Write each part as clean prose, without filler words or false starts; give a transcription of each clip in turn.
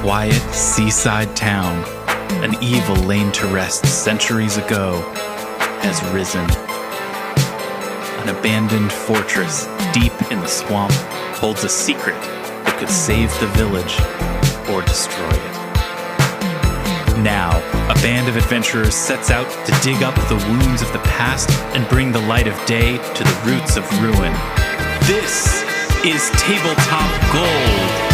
quiet seaside town, an evil laid to rest centuries ago, has risen. An abandoned fortress deep in the swamp holds a secret that could save the village or destroy it. Now, a band of adventurers sets out to dig up the wounds of the past and bring the light of day to the roots of ruin. This is Tabletop Gold.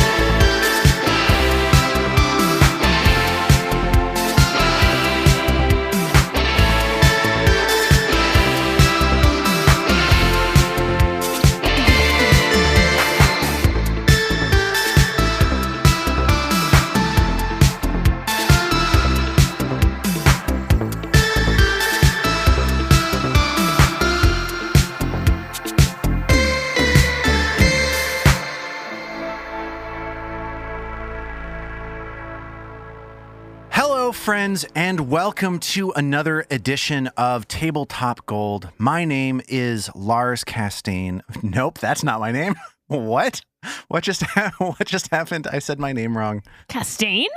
Friends, and welcome to another edition of Tabletop Gold. My name is Lars Casteen. Nope, that's not my name. What? What just happened? I said my name wrong. Casteen?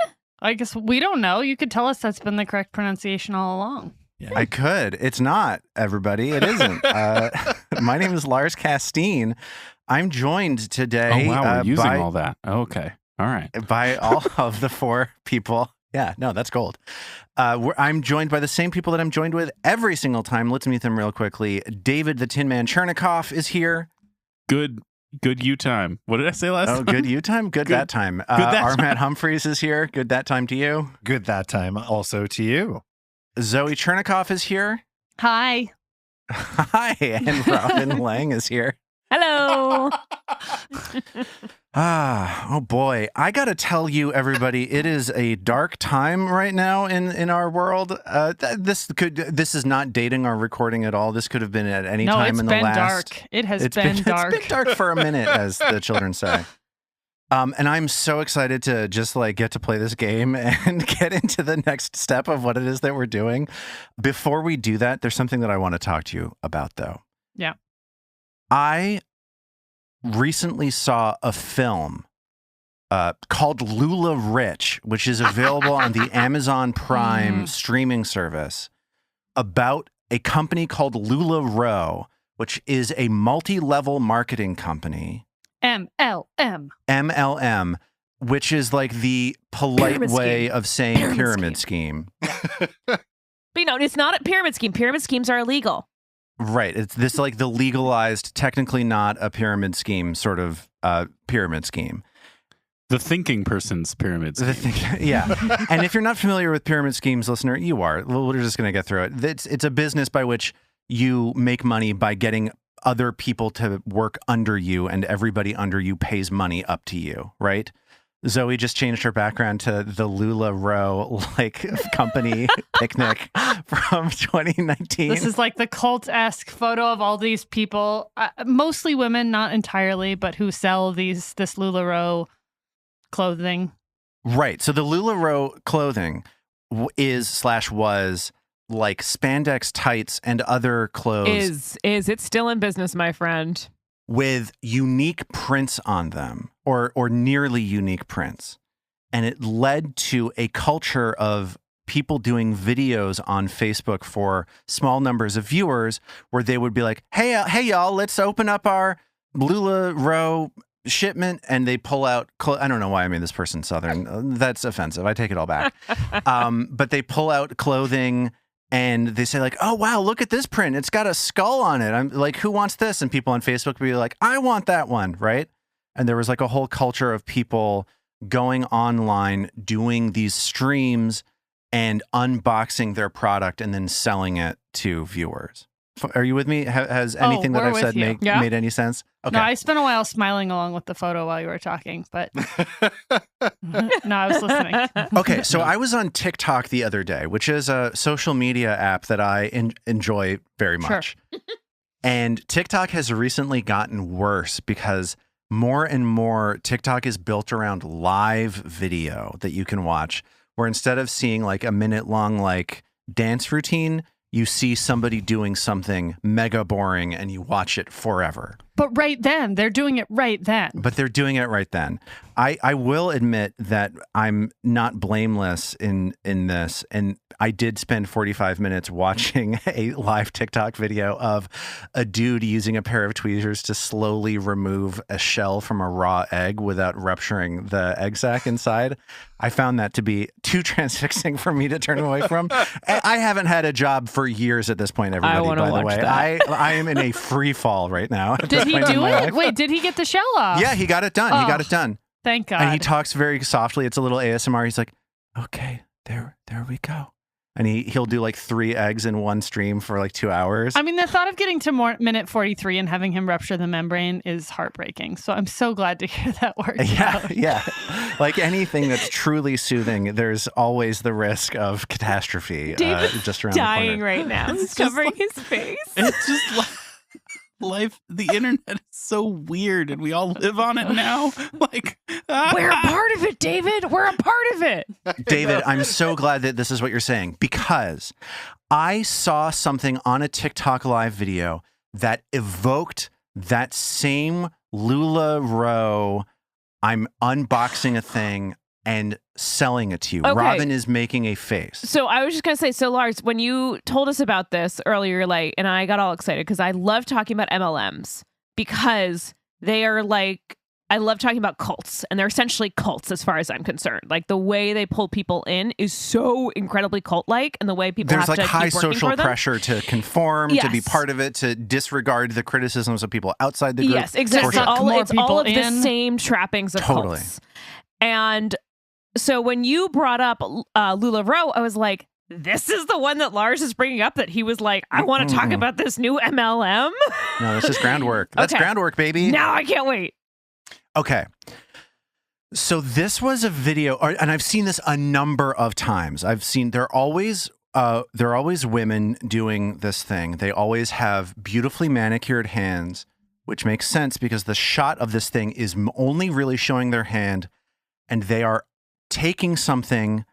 I guess we don't know. You could tell us that's been the correct pronunciation all along. Yeah. I could. It's not, everybody. It isn't. My name is Lars Casteen. I'm joined today. Oh, wow. We're using all that. Okay. All right. By all of the four people. Yeah, no, that's gold. I'm joined by the same people that I'm joined with every single time. Let's meet them real quickly. David the Tin Man Chernicoff is here. Good you time. What did I say last time? Oh, good you time? Good that time. Good that Armat Humphreys is here. Good that time to you. Good that time also to you. Zoe Chernicoff is here. Hi. Hi, and Robin Lange is here. Hello. Oh boy. I got to tell you, everybody, it is a dark time right now in our world. This is not dating our recording at all. This could have been at any time in the last. Dark. It has been dark. It's been dark for a minute, as the children say. And I'm so excited to just get to play this game and get into the next step of what it is that we're doing. Before we do that, there's something that I want to talk to you about, though. Yeah. I recently saw a film called Lula Rich, which is available on the Amazon Prime streaming service, about a company called LuLaRoe, which is a multi-level marketing company. MLM, which is like the polite way of saying pyramid scheme. But it's not a pyramid scheme. Pyramid schemes are illegal. Right. It's this the legalized, technically not a pyramid scheme, sort of pyramid scheme. The thinking person's pyramid scheme. Yeah. And if you're not familiar with pyramid schemes, listener, you are. We're just going to get through it. It's a business by which you make money by getting other people to work under you, and everybody under you pays money up to you, right? Zoe just changed her background to the LuLaRoe company picnic from 2019. This is the cult-esque photo of all these people, mostly women, not entirely, but who sell this LuLaRoe clothing. Right. So the LuLaRoe clothing was spandex tights and other clothes. Is it still in business, my friend? With unique prints on them, or nearly unique prints. And it led to a culture of people doing videos on Facebook for small numbers of viewers where they would be like, hey y'all, let's open up our LuLaRoe shipment. And they pull out, I don't know why I made this person Southern. That's offensive. I take it all back. But they pull out clothing and they say oh, wow, look at this print. It's got a skull on it. I'm like, who wants this? And people on Facebook would be like, I want that one, right? And there was a whole culture of people going online, doing these streams and unboxing their product and then selling it to viewers. Are you with me? Has anything that I've said made any sense? Okay. No, I spent a while smiling along with the photo while you were talking, but no, I was listening. Okay, so I was on TikTok the other day, which is a social media app that I enjoy very much. Sure. And TikTok has recently gotten worse because more and more TikTok is built around live video that you can watch, where instead of seeing a minute-long dance routine, you see somebody doing something mega boring and you watch it forever. But right then, they're doing it right then. But they're doing it right then. I will admit that I'm not blameless in this. And I did spend 45 minutes watching a live TikTok video of a dude using a pair of tweezers to slowly remove a shell from a raw egg without rupturing the egg sac inside. I found that to be too transfixing for me to turn away from. I haven't had a job for years at this point, everybody, by the way. I am in a free fall right now. Did he do it? Wait, did he get the shell off? Yeah, he got it done. He got it done. Thank God. And he talks very softly. It's a little ASMR. He's like, okay, there we go. And he'll do like 3 eggs in one stream for like 2 hours. I mean, the thought of getting to minute 43 and having him rupture the membrane is heartbreaking. So I'm so glad to hear that worked out. Yeah. Like anything that's truly soothing, there's always the risk of catastrophe just around dying the corner. right now. He's covering his face. It's just like life. The internet is so weird, and we all live on it now. Like We're a part of it, David. We're a part of it. David, I'm so glad that this is what you're saying, because I saw something on a TikTok live video that evoked that same LuLaRoe, I'm unboxing a thing and selling it to you. Okay. Robin is making a face. So I was just going to say, so Lars, when you told us about this earlier, like, and I got all excited because I love talking about MLMs because they are like, I love talking about cults, and they're essentially cults as far as I'm concerned. Like the way they pull people in is so incredibly cult-like, and the way people There's have like to high keep working social for them. pressure to conform, to be Yes. part of it, to disregard the criticisms of people outside the group. Yes, exactly. Suck more It's all people of the in. same trappings of Totally. cults. And so when you brought up LuLaRoe, I was like, this is the one that Lars is bringing up, that he was like, I want to talk about this new MLM. No, this is groundwork. That's Okay. groundwork, baby. Now I can't wait. Okay. So this was a video, and I've seen this a number of times. I've seen they're always women doing this thing. They always have beautifully manicured hands, which makes sense because the shot of this thing is only really showing their hand, and they are taking something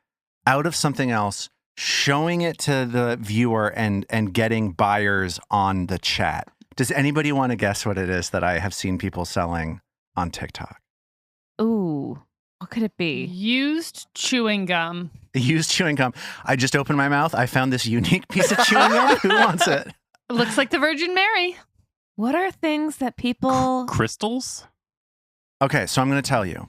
out of something else, showing it to the viewer, and getting buyers on the chat. Does anybody want to guess what it is that I have seen people selling on TikTok? Ooh, what could it be? Used chewing gum. Used chewing gum. I just opened my mouth. I found this unique piece of chewing gum. Who wants it? It looks like the Virgin Mary. What are things that people... crystals. Okay, so I'm going to tell you.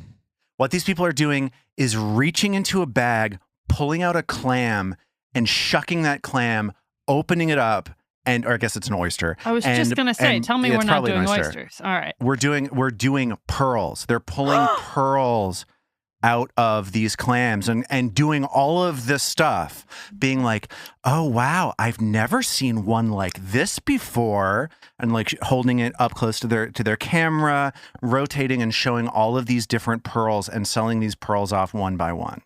What these people are doing is reaching into a bag, pulling out a clam, and shucking that clam, opening it up, or I guess it's an oyster. I was just going to say, tell me it's we're not probably an doing oyster. oysters. All right. We're doing pearls. They're pulling pearls out of these clams and doing all of this stuff, being like, oh wow, I've never seen one like this before, and like holding it up close to their camera, rotating and showing all of these different pearls and selling these pearls off one by one.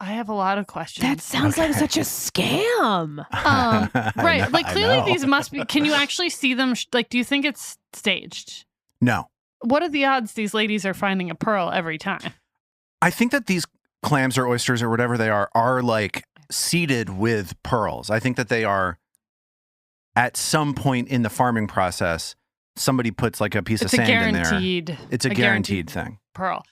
I have a lot of questions. That sounds like such a scam. Right. know, Like I clearly know. these must be, can you actually see them? Like, do you think it's staged? No. What are the odds these ladies are finding a pearl every time? I think that these clams or oysters or whatever they are like seeded with pearls. I think that they are at some point in the farming process, somebody puts like a piece of sand in there. It's a guaranteed thing. Pearl.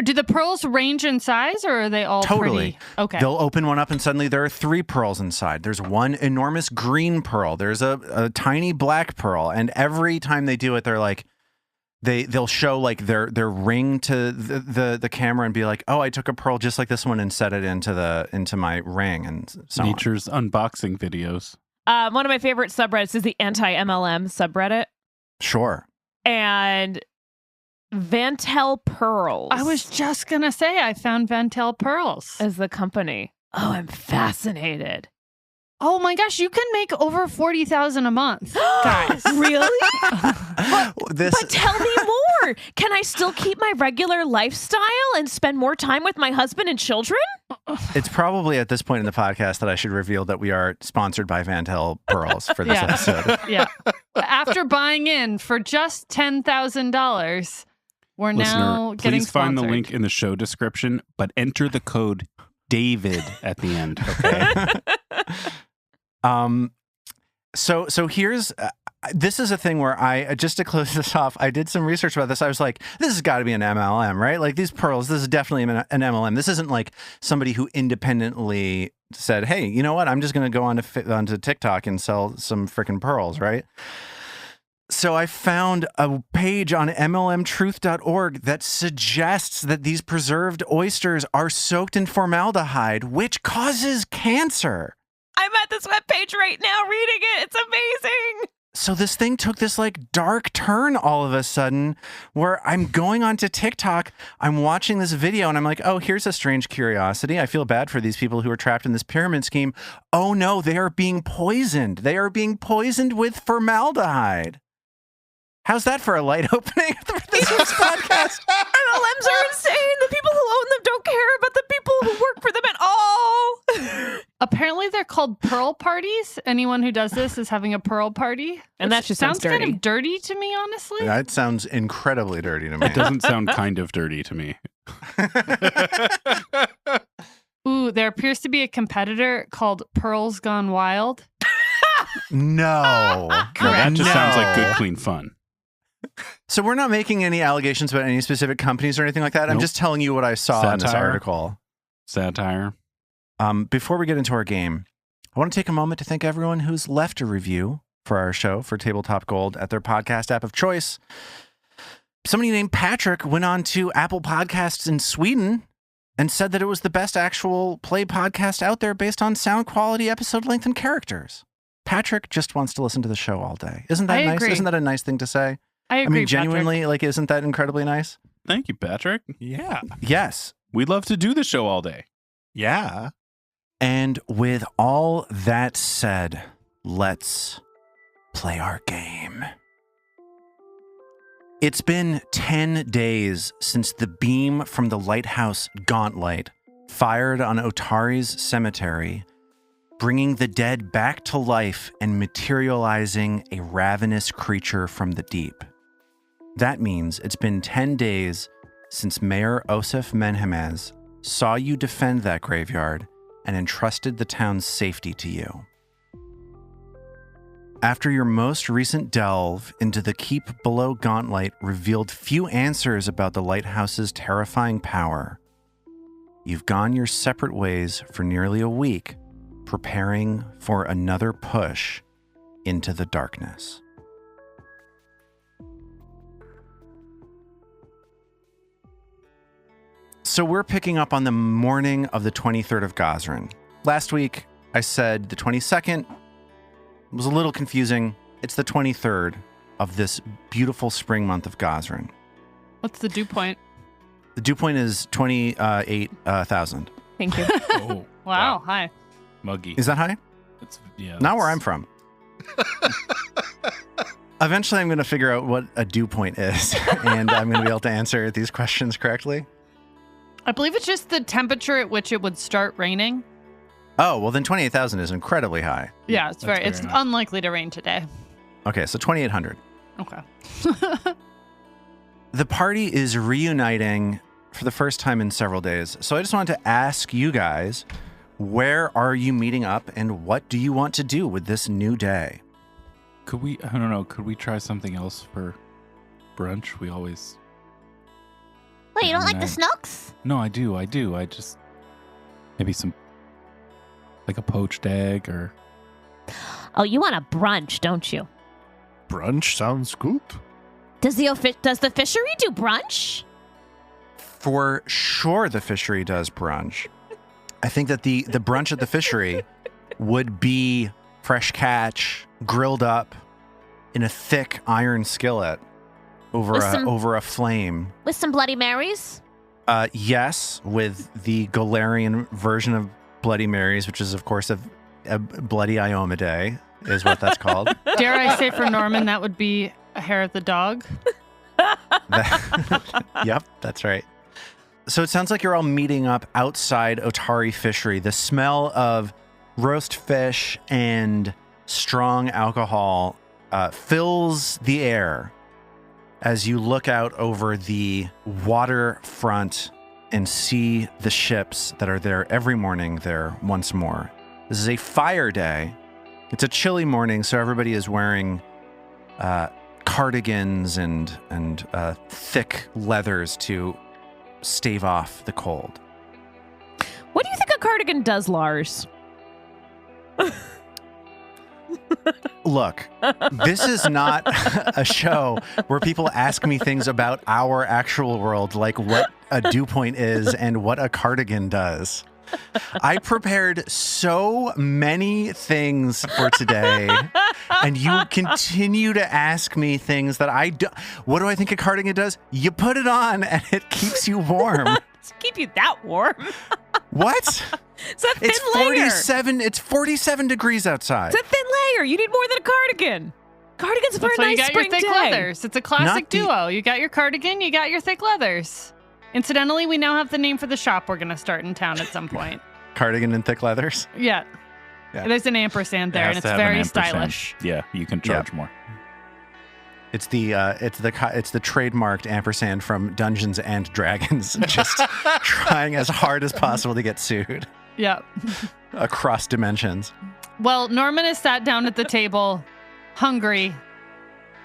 Do the pearls range in size, or are they all Totally. pretty? Okay. They'll open one up and suddenly there are 3 pearls inside. There's one enormous green pearl. There's a tiny black pearl. And every time they do it, they're like, they'll show like their ring to the camera and be like, oh, I took a pearl just like this one and set it into my ring, and so on. Nature's unboxing videos. One of my favorite subreddits is the anti-MLM subreddit. Sure. And Vantel Pearls. I was just going to say I found Vantel pearls. as the company. Oh, I'm fascinated. Oh my gosh, you can make over $40,000 a month, guys. Really? This But tell me more. Can I still keep my regular lifestyle and spend more time with my husband and children? it's probably at this point in the podcast that I should reveal that we are sponsored by Vantel Pearls for this Yeah. episode. Yeah. After buying in for just $10,000, we're now Listener, getting please find the sponsored. link in the show description, but enter the code David at the end. Okay. So here's this is a thing where just to close this off, I did some research about this. I was like, this has got to be an MLM, right? Like these pearls, this is definitely an MLM. This isn't like somebody who independently said, hey, you know what? I'm just going to go onto TikTok and sell some freaking pearls, right? So I found a page on MLMtruth.org that suggests that these preserved oysters are soaked in formaldehyde, which causes cancer. I'm at this webpage right now reading it. It's amazing. So this thing took this like dark turn all of a sudden where I'm going onto TikTok, I'm watching this video and I'm like, oh, here's a strange curiosity. I feel bad for these people who are trapped in this pyramid scheme. Oh no, they are being poisoned. They are being poisoned with formaldehyde. How's that for a light opening for this week's podcast? MLMs are insane. The people who own them don't care about the people who work for them at all. Apparently, they're called pearl parties. Anyone who does this is having a pearl party. And that just sounds kind dirty. of dirty to me, honestly. That sounds incredibly dirty to me. It doesn't sound kind of dirty to me. Ooh, there appears to be a competitor called Pearls Gone Wild. No. No, that just sounds like good, clean fun. So we're not making any allegations about any specific companies or anything like that. I'm Nope. just telling you what I saw in this Satire. article. Satire. Before we get into our game, I want to take a moment to thank everyone who's left a review for our show for Tabletop Gold at their podcast app of choice. Somebody named Patrick went on to Apple Podcasts in Sweden and said that it was the best actual play podcast out there based on sound quality, episode length, and characters. Patrick just wants to listen to the show all day. Isn't that I nice? agree. Isn't that a nice thing to say? I agree. mean, genuinely, like, isn't that incredibly nice? Thank you, Patrick. Yeah. Yes. We'd love to do the show all day. Yeah. And with all that said, let's play our game. It's been 10 days since the beam from the lighthouse Gauntlet fired on Otari's cemetery, bringing the dead back to life and materializing a ravenous creature from the deep. That means it's been 10 days since Mayor Osif Menhemez saw you defend that graveyard and entrusted the town's safety to you. After your most recent delve into the keep below Gauntlet revealed few answers about the lighthouse's terrifying power, you've gone your separate ways for nearly a week, preparing for another push into the darkness. So we're picking up on the morning of the 23rd of Gazran. Last week, I said the 22nd. It was a little confusing. It's the 23rd of this beautiful spring month of Gazran. What's the dew point? The dew point is 28,000. Thank you. Oh, Wow, hi. Muggy. Is that high? Not where I'm from. Eventually, I'm going to figure out what a dew point is, and I'm going to be able to answer these questions correctly. I believe it's just the temperature at which it would start raining. Oh, well, then 28,000 is incredibly high. Yeah, it's That's it's fair enough. unlikely to rain today. Okay, so 2,800. Okay. The party is reuniting for the first time in several days. So I just wanted to ask you guys, where are you meeting up and what do you want to do with this new day? Could we, I don't know, could we try something else for brunch? We always... Wait, you don't like the No. snooks? No, I do. I just... Maybe some... Like a poached egg or... Oh, you want a brunch, don't you? Brunch sounds good. Does the fishery do brunch? For sure the fishery does brunch. I think that the brunch at the fishery would be fresh catch, grilled up in a thick iron skillet over a flame. With some Bloody Marys? Yes, with the Galarian version of Bloody Marys, which is, of course, a Bloody Ioma Day, is what that's called. Dare I say for Norman, that would be a hair of the dog. Yep, that's right. So it sounds like you're all meeting up outside Otari Fishery. The smell of roast fish and strong alcohol fills the air as you look out over the waterfront and see the ships that are there every morning there once more. This is a fire day. It's a chilly morning, so everybody is wearing cardigans and thick leathers to stave off the cold. What do you think a cardigan does, Lars? Look, this is not a show where people ask me things about our actual world, like what a dew point is and what a cardigan does. I prepared so many things for today, and you continue to ask me things that I do. What do I think a cardigan does? You put it on, and it keeps you warm. Does it keep you that warm? What? It's a thin layer. It's 47 degrees outside. It's a thin layer. You need more than a cardigan. Cardigan's for That's a why nice you got spring your thick day. leathers. It's a classic duo. You got your cardigan, you got your thick leathers. Incidentally, we now have the name for the shop we're going to start in town at some point. Cardigan and thick leathers? Yeah. Yeah. There's an ampersand there, and Has it's to have an very ampersand. stylish. Yeah, you can charge more. It's the trademarked ampersand from Dungeons and Dragons, just trying as hard as possible to get sued Yeah. across dimensions. Well, Norman is sat down at the table, hungry,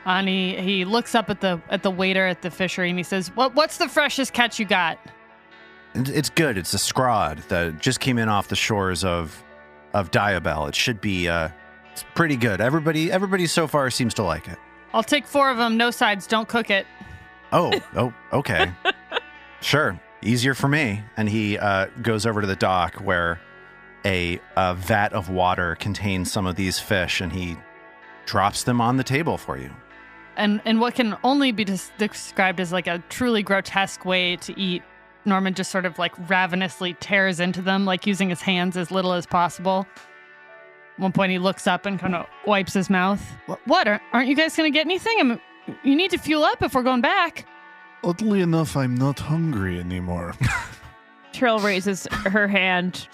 and he looks up at the waiter at the fishery, and he says, "What's the freshest catch you got?" It's good. It's a scrod that just came in off the shores of Diabel. It should be it's pretty good. Everybody so far seems to like it. I'll take 4 of them. No sides. Don't cook it. Oh, okay. Sure. Easier for me. And he goes over to the dock where a vat of water contains some of these fish, and he drops them on the table for you. And what can only be described as like a truly grotesque way to eat, Norman just sort of like ravenously tears into them, like using his hands as little as possible. At one point he looks up and kind of wipes his mouth. What? Aren't you guys going to get anything? I mean, you need to fuel up if we're going back. Oddly enough, I'm not hungry anymore. Trill raises her hand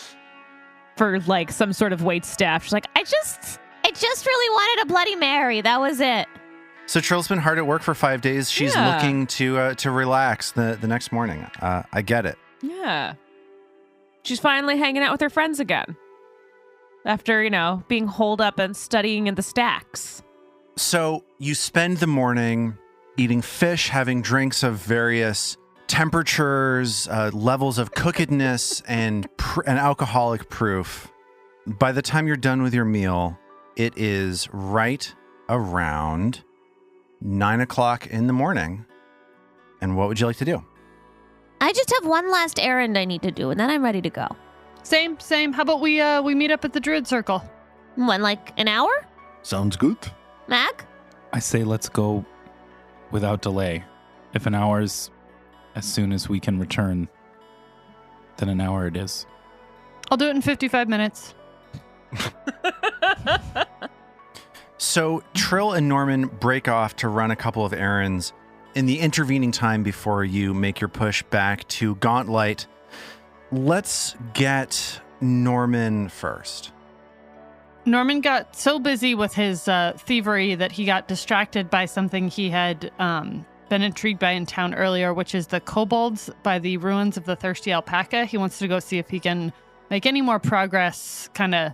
for like some sort of wait staff. She's like, I just really wanted a Bloody Mary. That was it. So Trill's been hard at work for 5 days. She's Yeah. looking to relax the next morning. I get it. yeah. She's finally hanging out with her friends again. After, being holed up and studying in the stacks. So you spend the morning eating fish, having drinks of various temperatures, levels of cookedness, and an alcoholic proof. By the time you're done with your meal, it is right around 9 o'clock in the morning. And what would you like to do? I just have one last errand I need to do, and then I'm ready to go. Same. How about we meet up at the Druid Circle? When, like an hour? Sounds good. Mac? I say let's go without delay. If an hour's as soon as we can return, then an hour it is. I'll do it in 55 minutes. So Trill and Norman break off to run a couple of errands. In the intervening time before you make your push back to Gauntlet, let's get Norman first. Norman got so busy with his thievery that he got distracted by something he had been intrigued by in town earlier, which is the kobolds by the ruins of the Thirsty Alpaca. He wants to go see if he can make any more progress, kind of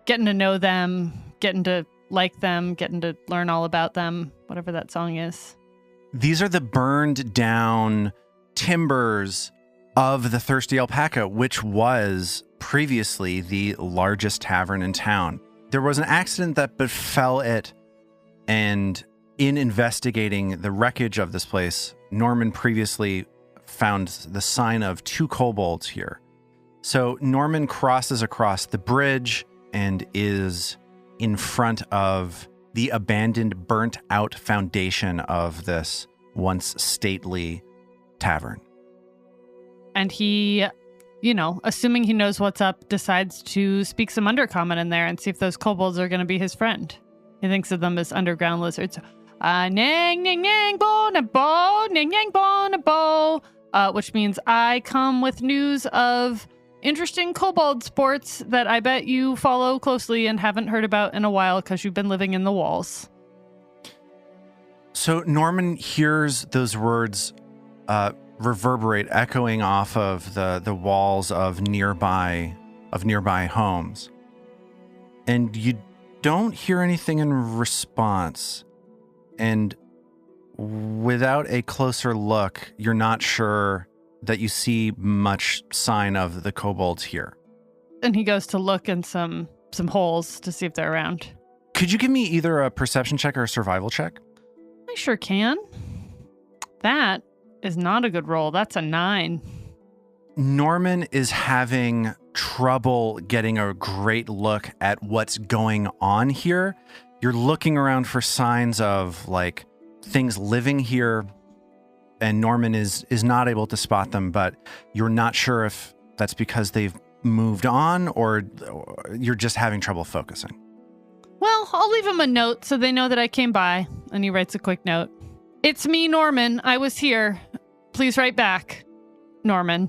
getting to know them, getting to like them, getting to learn all about them, whatever that song is. These are the burned down timbers of the Thirsty Alpaca, which was previously the largest tavern in town. There was an accident that befell it, and in investigating the wreckage of this place, Norman previously found the sign of 2 kobolds here. So Norman crosses across the bridge and is in front of the abandoned, burnt-out foundation of this once stately tavern. And he, assuming he knows what's up, decides to speak some undercommon in there and see if those kobolds are going to be his friend. He thinks of them as underground lizards. Nang, nang, nang, bo, na bo, nang, nang, bo, na bo, which means I come with news of interesting kobold sports that I bet you follow closely and haven't heard about in a while because you've been living in the walls. So Norman hears those words reverberate, echoing off of the walls of nearby homes. And you don't hear anything in response. and without a closer look, you're not sure that you see much sign of the kobolds here. And he goes to look in some holes to see if they're around. Could you give me either a perception check or a survival check? I sure can. That is not a good roll. That's a 9. Norman is having trouble getting a great look at what's going on here. You're looking around for signs of like things living here, and Norman is not able to spot them, but you're not sure if that's because they've moved on or you're just having trouble focusing. Well, I'll leave him a note so they know that I came by. And he writes a quick note. It's me, Norman. I was here. Please write back. Norman.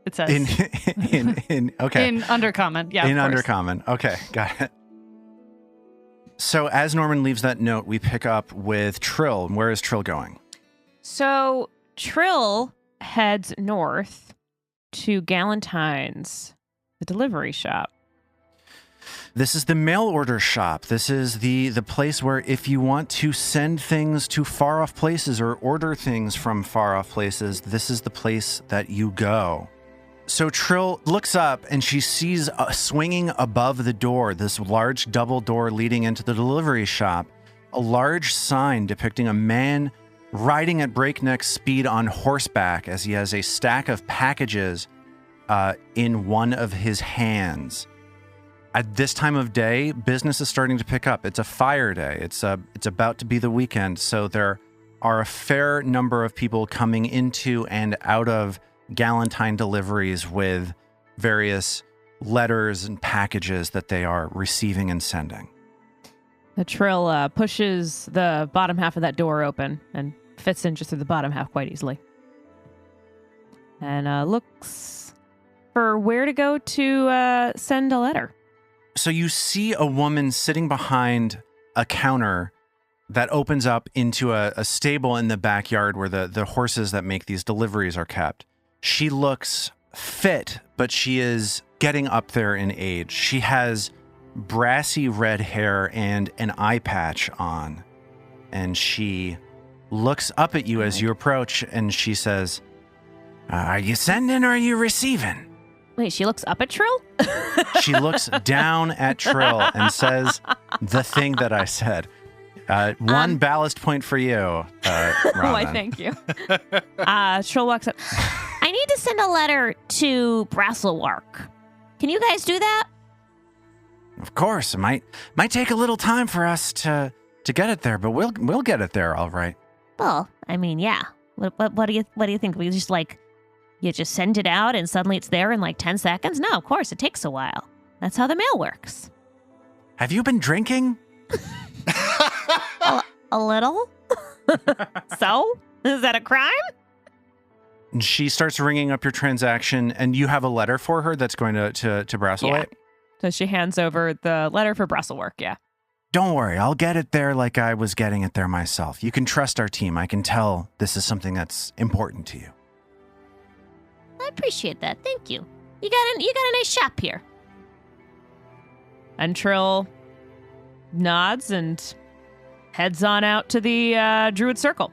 It says. Okay. In Undercommon. Yeah. In of course. Undercommon. Okay. Got it. So as Norman leaves that note, we pick up with Trill. Where is Trill going? So Trill heads north to Galentine's, the delivery shop. This is the mail order shop. This is the place where if you want to send things to far off places or order things from far off places, this is the place that you go. So Trill looks up and she sees swinging above the door, this large double door leading into the delivery shop, a large sign depicting a man riding at breakneck speed on horseback as he has a stack of packages in one of his hands. At this time of day, business is starting to pick up. It's a fire day. It's about to be the weekend, so there are a fair number of people coming into and out of Galentine deliveries with various letters and packages that they are receiving and sending. The Trill pushes the bottom half of that door open and fits in just through the bottom half quite easily. And looks for where to go to send a letter. So you see a woman sitting behind a counter that opens up into a stable in the backyard where the horses that make these deliveries are kept. She looks fit, but she is getting up there in age. She has brassy red hair and an eye patch on. And she looks up at you as you approach and she says, "Are you sending or are you receiving?" Wait, she looks up at Trill? She looks down at Trill and says the thing that I said. One ballast point for you, Why, thank you. Trill walks up. I need to send a letter to Brasselwark. Can you guys do that? Of course, it might take a little time for us to get it there, but we'll get it there, all right. Well, I mean, yeah. What do you think? We just you just send it out and suddenly it's there in 10 seconds? No, of course, it takes a while. That's how the mail works. Have you been drinking? A little? So? Is that a crime? And she starts ringing up your transaction, and you have a letter for her that's going to Brasselwhite? Yeah. So she hands over the letter for Brasselwark, yeah. Don't worry, I'll get it there like I was getting it there myself. You can trust our team. I can tell this is something that's important to you. I appreciate that. Thank you. You got a nice shop here. And Trill nods and heads on out to the Druid Circle.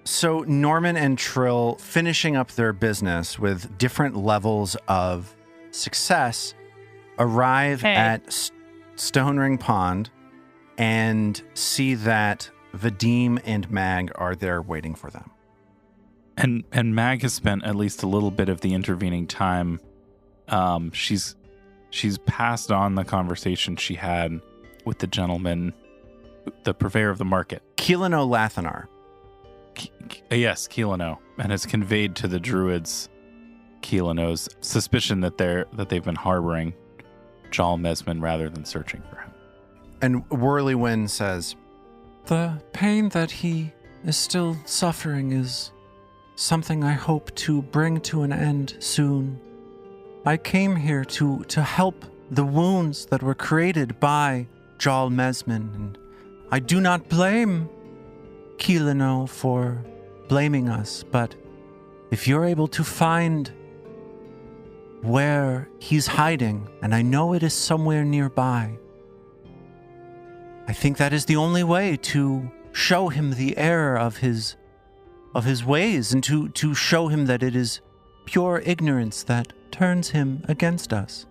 So Norman and Trill, finishing up their business with different levels of success, arrive at Stone Ring Pond and see that Vadim and Mag are there waiting for them. And Mag has spent at least a little bit of the intervening time. She's passed on the conversation she had with the gentleman, the purveyor of the market. Keelano Lathanar. Yes, Keelano, and has conveyed to the druids Keelano's suspicion that they've been harboring Jarl Mesmin rather than searching for him. And Whirlywin says, "The pain that he is still suffering is something I hope to bring to an end soon. I came here to help the wounds that were created by Jarl Mesmin, and I do not blame Keelano for blaming us, but if you're able to find where he's hiding, and I know it is somewhere nearby, I think that is the only way to show him the error of his ways, and to show him that it is pure ignorance that turns him against us.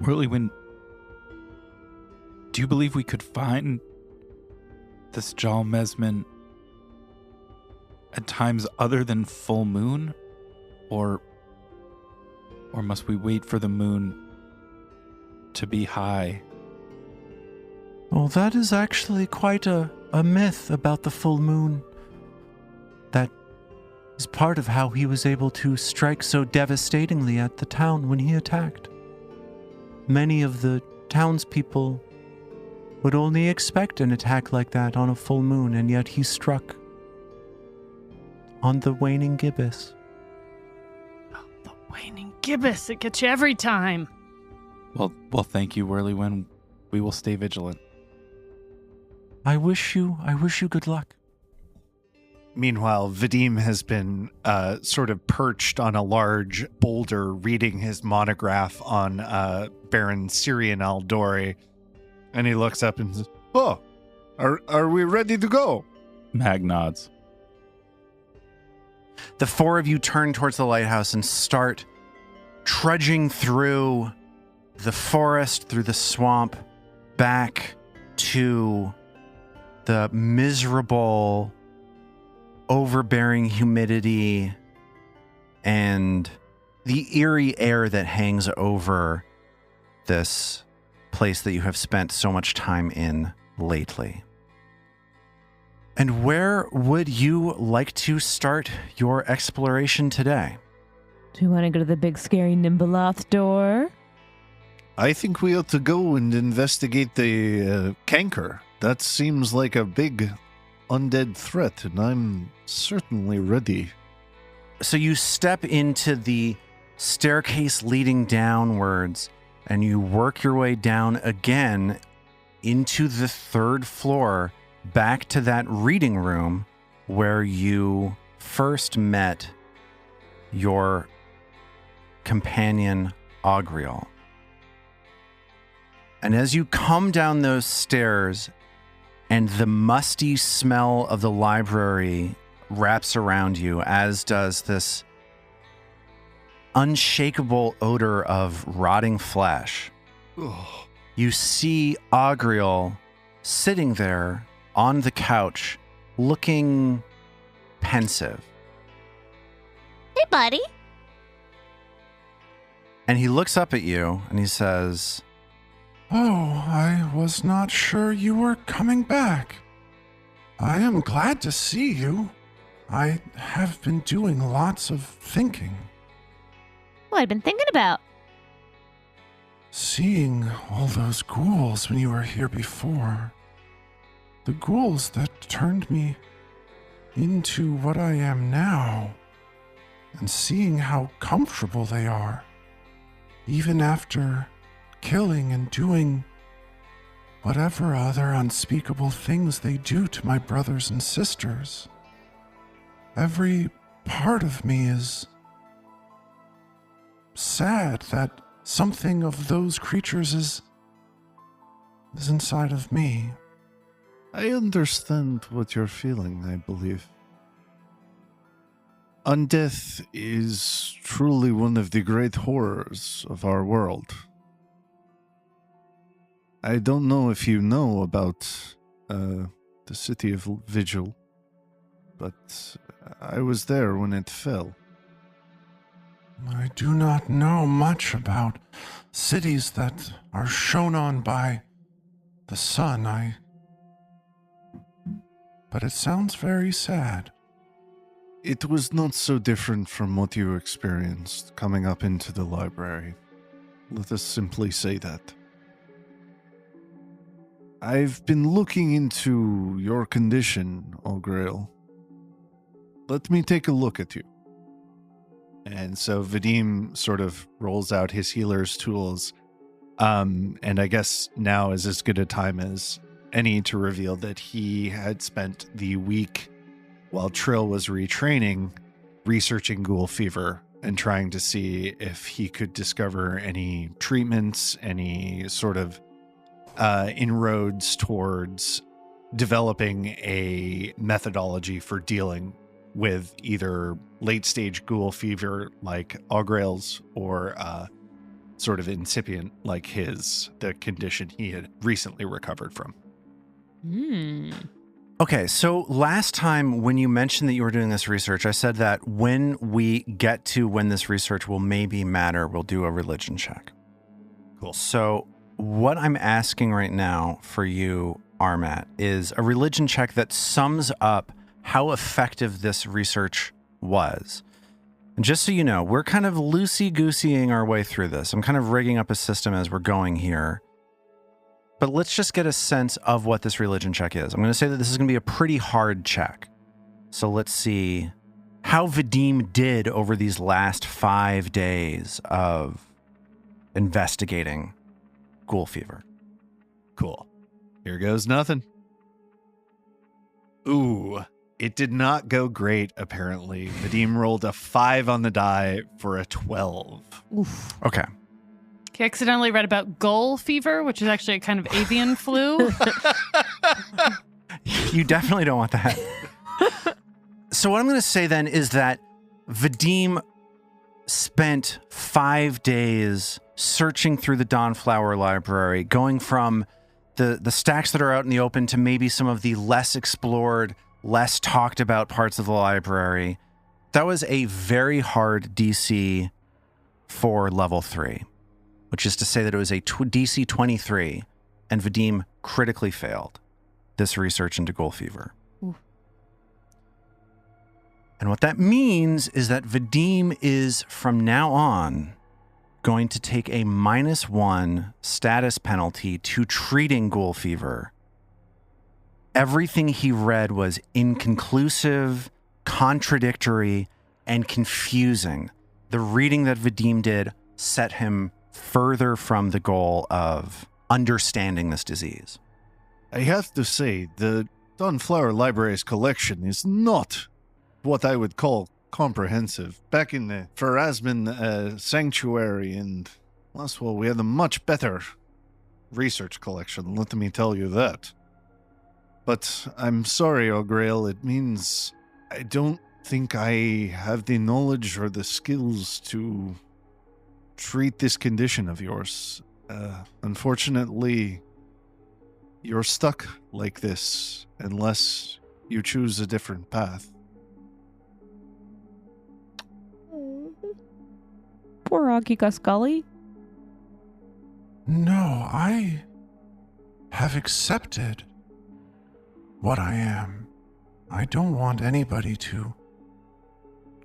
Whirlywin, do you believe we could find this Jal Mesmin at times other than full moon? Or must we wait for the moon to be high? Well, that is actually quite a myth about the full moon. That is part of how he was able to strike so devastatingly at the town when he attacked. Many of the townspeople would only expect an attack like that on a full moon, and yet he struck on the waning gibbous. Oh, the waning gibbous, it gets you every time. Well, thank you, Whirlywin. We will stay vigilant. I wish you good luck. Meanwhile, Vadim has been sort of perched on a large boulder reading his monograph on Baron Syrian Aldori. And he looks up and says, "Oh, are we ready to go?" Mag nods. The four of you turn towards the lighthouse and start trudging through the forest, through the swamp, back to the miserable, overbearing humidity and the eerie air that hangs over this place that you have spent so much time in lately. And where would you like to start your exploration today? Do you want to go to the big scary Nimbaloth door? I think we ought to go and investigate the canker. That seems like a big undead threat, and I'm certainly ready. So you step into the staircase leading downwards, and you work your way down again into the third floor, back to that reading room where you first met your companion, Augriel. And as you come down those stairs and the musty smell of the library wraps around you, as does this unshakable odor of rotting flesh, you see Augriel sitting there on the couch, looking pensive. Hey, buddy. And he looks up at you and he says, "Oh, I was not sure you were coming back. I am glad to see you. I have been doing lots of thinking. What have you been thinking about? Seeing all those ghouls when you were here before. The ghouls that turned me into what I am now. And seeing how comfortable they are. Even after killing and doing whatever other unspeakable things they do to my brothers and sisters. Every part of me is sad that something of those creatures is inside of me." I understand what you're feeling, I believe. Undeath is truly one of the great horrors of our world. I don't know if you know about the city of Vigil, but I was there when it fell. I do not know much about cities that are shone on by the sun. But it sounds very sad. It was not so different from what you experienced coming up into the library. Let us simply say that. I've been looking into your condition, Augriel. Let me take a look at you. And so Vadim sort of rolls out his healer's tools. And I guess now is as good a time as any to reveal that he had spent the week while Trill was retraining, researching ghoul fever and trying to see if he could discover any treatments, any sort of inroads towards developing a methodology for dealing with either late-stage ghoul fever like Augrail's or sort of incipient like the condition he had recently recovered from. Okay, so last time when you mentioned that you were doing this research, I said that when we get to when this research will maybe matter, we'll do a religion check. Cool. So what I'm asking right now for you, Armat, is a religion check that sums up how effective this research was. And just so you know, we're kind of loosey-gooseying our way through this. I'm kind of rigging up a system as we're going here. But let's just get a sense of what this religion check is. I'm going to say that this is going to be a pretty hard check. So let's see how Vadim did over these last 5 days of investigating ghoul fever. Cool. Here goes nothing. Ooh, it did not go great, apparently. Vadim rolled a 5 on the die for a 12. Oof. Okay. He accidentally read about ghoul fever, which is actually a kind of avian flu. You definitely don't want that. So what I'm going to say then is that Vadim spent 5 days searching through the Dawnflower Library, going from the stacks that are out in the open to maybe some of the less explored, less talked about parts of the library. That was a very hard DC for level 3, which is to say that it was a DC 23, and Vadim critically failed this research into ghoul fever. Ooh. And what that means is that Vadim is, from now on, going to take a -1 status penalty to treating ghoul fever. Everything he read was inconclusive, contradictory, and confusing. The reading that Vadim did set him further from the goal of understanding this disease. I have to say, the Dawnflower Library's collection is not what I would call comprehensive. Back in the Pharasmin Sanctuary in Laswell, we had a much better research collection, let me tell you that. But I'm sorry, Augrail, it means I don't think I have the knowledge or the skills to treat this condition of yours. Unfortunately, you're stuck like this unless you choose a different path. Poor Augie Gusgully. No, I have accepted what I am. I don't want anybody to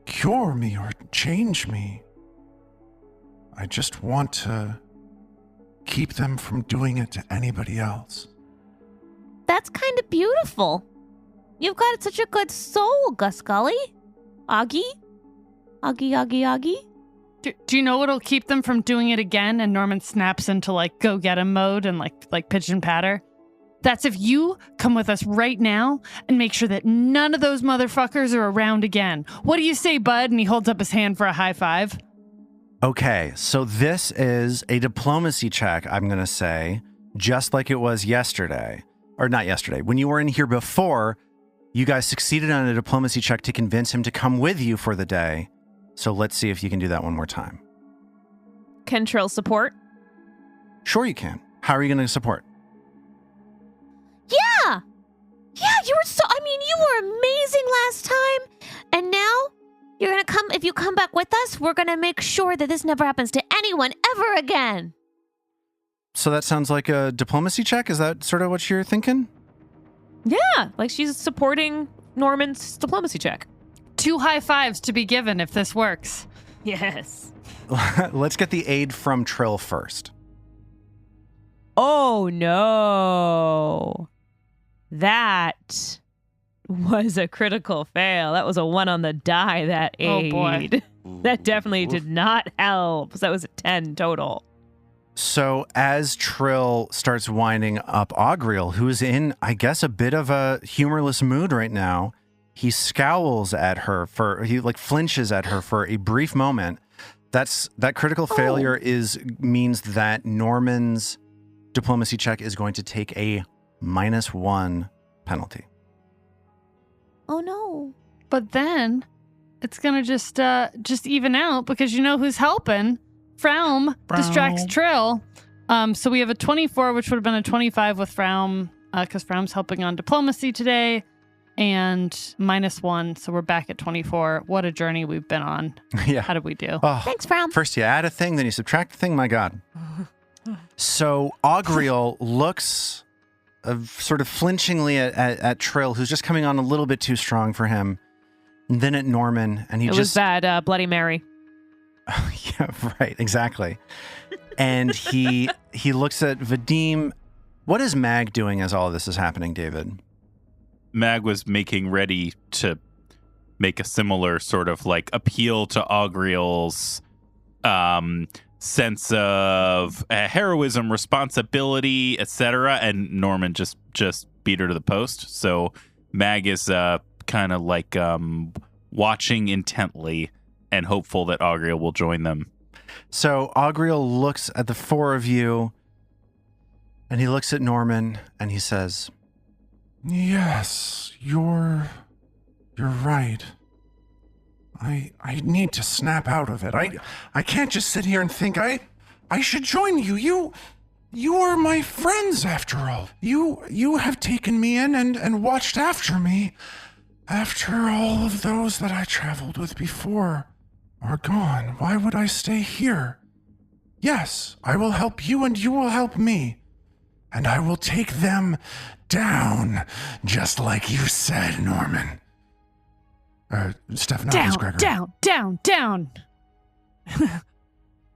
cure me or change me. I just want to keep them from doing it to anybody else. That's kind of beautiful. You've got such a good soul, Gusgully. Augie? Augie. Do you know what'll keep them from doing it again? And Norman snaps into like go get him mode and like pigeon patter. That's if you come with us right now and make sure that none of those motherfuckers are around again. What do you say, bud? And he holds up his hand for a high five. Okay, so this is a diplomacy check, I'm going to say, just like it was yesterday. Or not yesterday. When you were in here before, you guys succeeded on a diplomacy check to convince him to come with you for the day. So let's see if you can do that one more time. Can Trill support? Sure you can. How are you going to support? Yeah, you were amazing last time. And now you're going to come, if you come back with us, we're going to make sure that this never happens to anyone ever again. So that sounds like a diplomacy check? Is that sort of what you're thinking? Yeah, like she's supporting Norman's diplomacy check. 2 high fives to be given if this works. Yes. Let's get the aid from Trill first. Oh, no. That was a critical fail. That was a 1 on the die, that aid. Oh, boy. That definitely did not help. So that was a 10 total. So as Trill starts winding up Augrail, who's in, I guess, a bit of a humorless mood right now, he scowls at her he flinches at her for a brief moment. That critical failure means that Norman's diplomacy check is going to take a -1 penalty. Oh no. But then it's gonna just even out because you know who's helping? Fraum distracts Trill. So we have a 24, which would have been a 25 with Fraum, because Fraum's helping on diplomacy today, and -1, so we're back at 24. What a journey we've been on. Yeah. How did we do? Oh, Thanks, Fraum. first you add a thing, then you subtract a thing. My God. So Augriel looks sort of flinchingly at Trill, who's just coming on a little bit too strong for him, and then at Norman, and he It was that Bloody Mary. Yeah, right, exactly. And he looks at Vadim. What is Mag doing as all of this is happening, David? Mag was making ready to make a similar sort of like appeal to Augriel's sense of heroism, responsibility, etc. And Norman just beat her to the post. So Mag is kind of like watching intently and hopeful that Augriel will join them. So Augriel looks at the four of you, and he looks at Norman, and he says, Yes, you're right. I need to snap out of it. I can't just sit here and think I should join you. You are my friends after all. You have taken me in and watched after me after all of those that I traveled with before are gone. Why would I stay here? Yes, I will help you and you will help me. And I will take them down, just like you said, Norman. Stephanopoulos, Gregory. Down.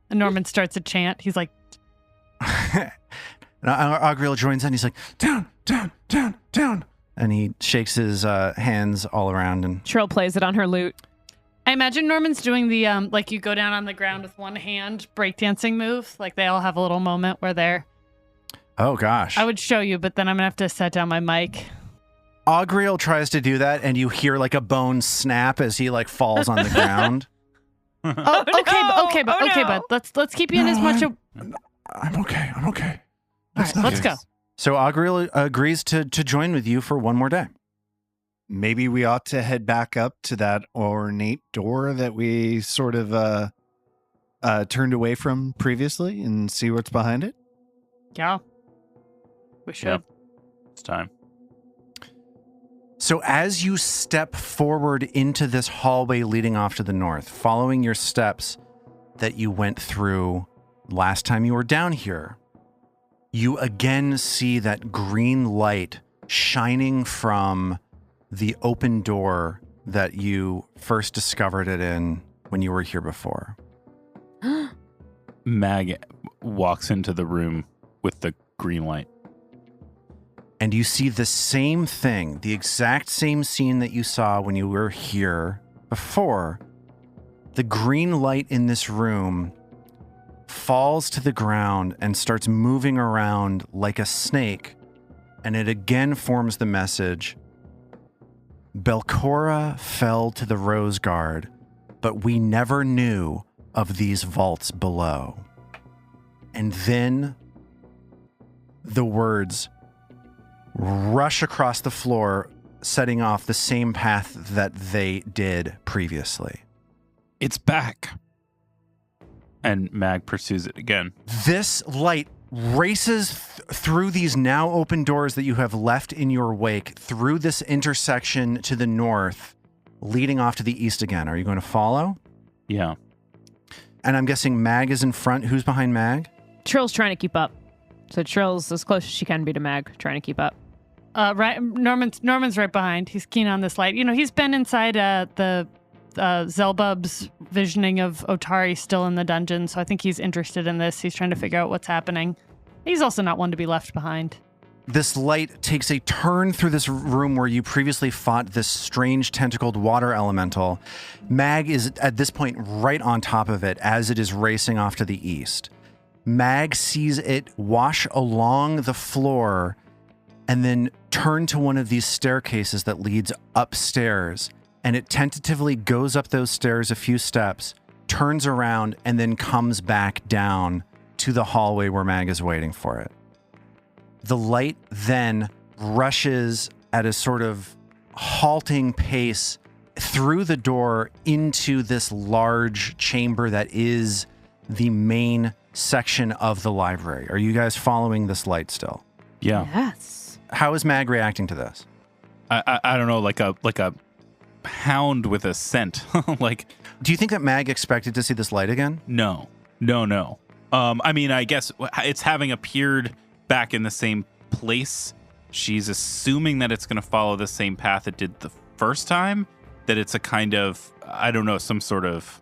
And Norman starts a chant. He's like, and Augriel joins in. He's like, down. and he shakes his hands all around. And Trill plays it on her lute. I imagine Norman's doing the, like you go down on the ground with one hand breakdancing move. Like they all have a little moment where they're... Oh, gosh. I would show you, but then I'm going to have to set down my mic. Augriel tries to do that, and you hear like a bone snap as he like falls on the ground. Okay, but let's keep you in as much... I'm okay. All right, let's go. So Augriel agrees to join with you for one more day. Maybe we ought to head back up to that ornate door that we sort of turned away from previously and see what's behind it. Yeah. We should. Yep. It's time. So as you step forward into this hallway leading off to the north, following your steps that you went through last time you were down here, you again see that green light shining from the open door that you first discovered it in when you were here before. Mag walks into the room with the green light. And you see the same thing, the exact same scene that you saw when you were here before. The green light in this room falls to the ground and starts moving around like a snake. And it again forms the message, Belcora fell to the Rose Guard, but we never knew of these vaults below. And then the words rush across the floor, setting off the same path that they did previously. It's back. And Mag pursues it again. This light races through these now open doors that you have left in your wake, through this intersection to the north, leading off to the east again. Are you going to follow? Yeah. And I'm guessing Mag is in front. Who's behind Mag? Trill's trying to keep up. So Trill's as close as she can be to Mag, trying to keep up. Right. Norman's right behind. He's keen on this light. You know, he's been inside the Zelbub's visioning of Otari still in the dungeon, so I think he's interested in this. He's trying to figure out what's happening. He's also not one to be left behind. This light takes a turn through this room where you previously fought this strange tentacled water elemental. Mag is at this point right on top of it as it is racing off to the east. Mag sees it wash along the floor and then turn to one of these staircases that leads upstairs. And it tentatively goes up those stairs a few steps, turns around, and then comes back down to the hallway where Mag is waiting for it. The light then rushes at a sort of halting pace through the door into this large chamber that is the main section of the library. Are you guys following this light still? Yeah. Yes. How is Mag reacting to this? I don't know, like a hound with a scent. Like, do you think that Mag expected to see this light again? no. I mean, I guess it's having appeared back in the same place. She's assuming that it's going to follow the same path it did the first time, that it's a kind of, I don't know, some sort of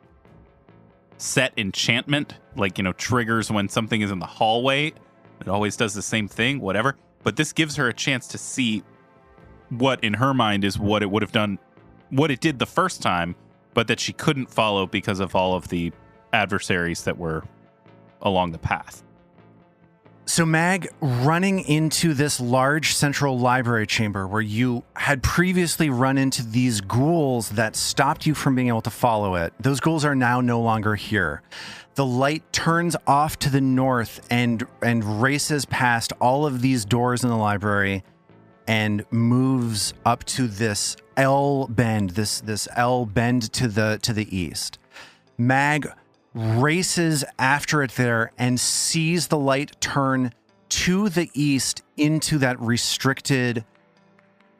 set enchantment, like, triggers when something is in the hallway. It always does the same thing, whatever. But this gives her a chance to see what in her mind is what it would have done, what it did the first time, but that she couldn't follow because of all of the adversaries that were along the path. So Mag, running into this large central library chamber where you had previously run into these ghouls that stopped you from being able to follow it, those ghouls are now no longer here. The light turns off to the north and races past all of these doors in the library and moves up to this L bend, this L bend to the east. Mag races after it there and sees the light turn to the east into that restricted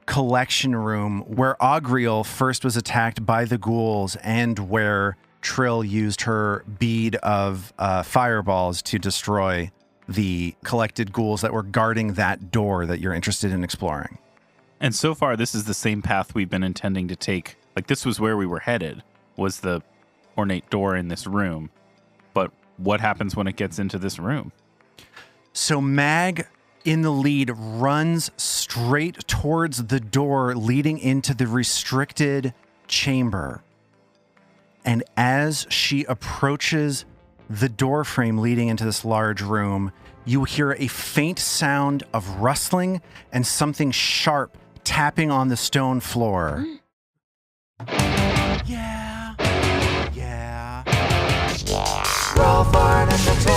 collection room where Augriel first was attacked by the ghouls and where Trill used her bead of fireballs to destroy the collected ghouls that were guarding that door that you're interested in exploring. And so far, this is the same path we've been intending to take. Like, this was where we were headed, was the ornate door in this room. But what happens when it gets into this room? So Mag, in the lead, runs straight towards the door leading into the restricted chamber. And as she approaches the door frame leading into this large room, you hear a faint sound of rustling and something sharp tapping on the stone floor. Yeah. Roll for initiative.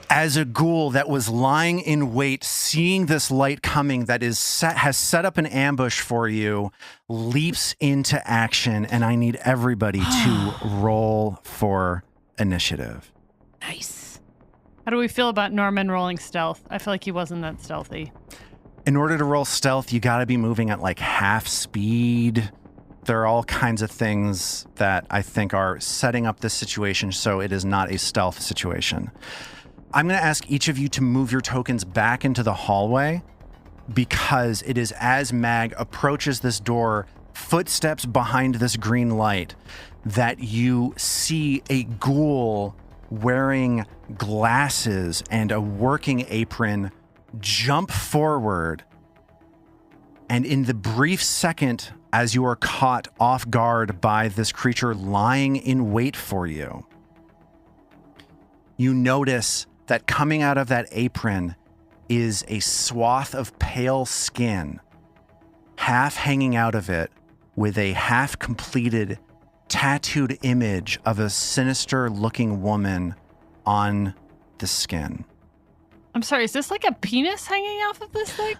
As a ghoul that was lying in wait, seeing this light coming that has set up an ambush for you, leaps into action, and I need everybody to roll for initiative. Nice. How do we feel about Norman rolling stealth? I feel like he wasn't that stealthy. In order to roll stealth, you got to be moving at like half speed. There are all kinds of things that I think are setting up this situation so it is not a stealth situation. I'm going to ask each of you to move your tokens back into the hallway because it is as Mag approaches this door, footsteps behind this green light, that you see a ghoul wearing glasses and a working apron jump forward. And in the brief second, as you are caught off guard by this creature lying in wait for you, you notice that coming out of that apron is a swath of pale skin, half hanging out of it with a half-completed tattooed image of a sinister-looking woman on the skin. I'm sorry, is this like a penis hanging off of this thing?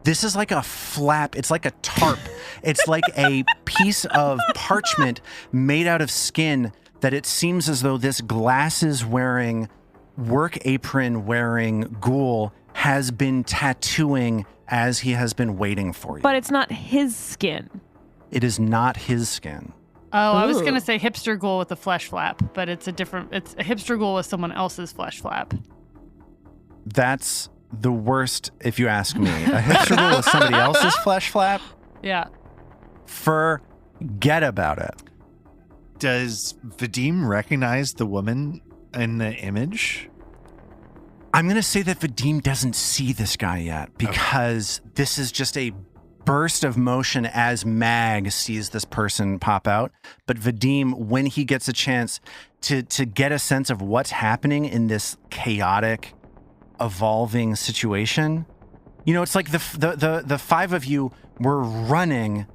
This is like a flap. It's like a tarp. It's like a piece of parchment made out of skin that it seems as though this glasses-wearing, work apron-wearing ghoul has been tattooing as he has been waiting for you. But it's not his skin. It is not his skin. Oh, I was Ooh. going to say hipster ghoul with a flesh flap, but it's a hipster ghoul with someone else's flesh flap. That's the worst, if you ask me. A hipster ghoul with somebody else's flesh flap? Yeah. Forget about it. Does Vadim recognize the woman in the image? I'm going to say that Vadim doesn't see this guy yet because this is just a burst of motion as Mag sees this person pop out. But Vadim, when he gets a chance to get a sense of what's happening in this chaotic, evolving situation, you know, it's like the five of you were running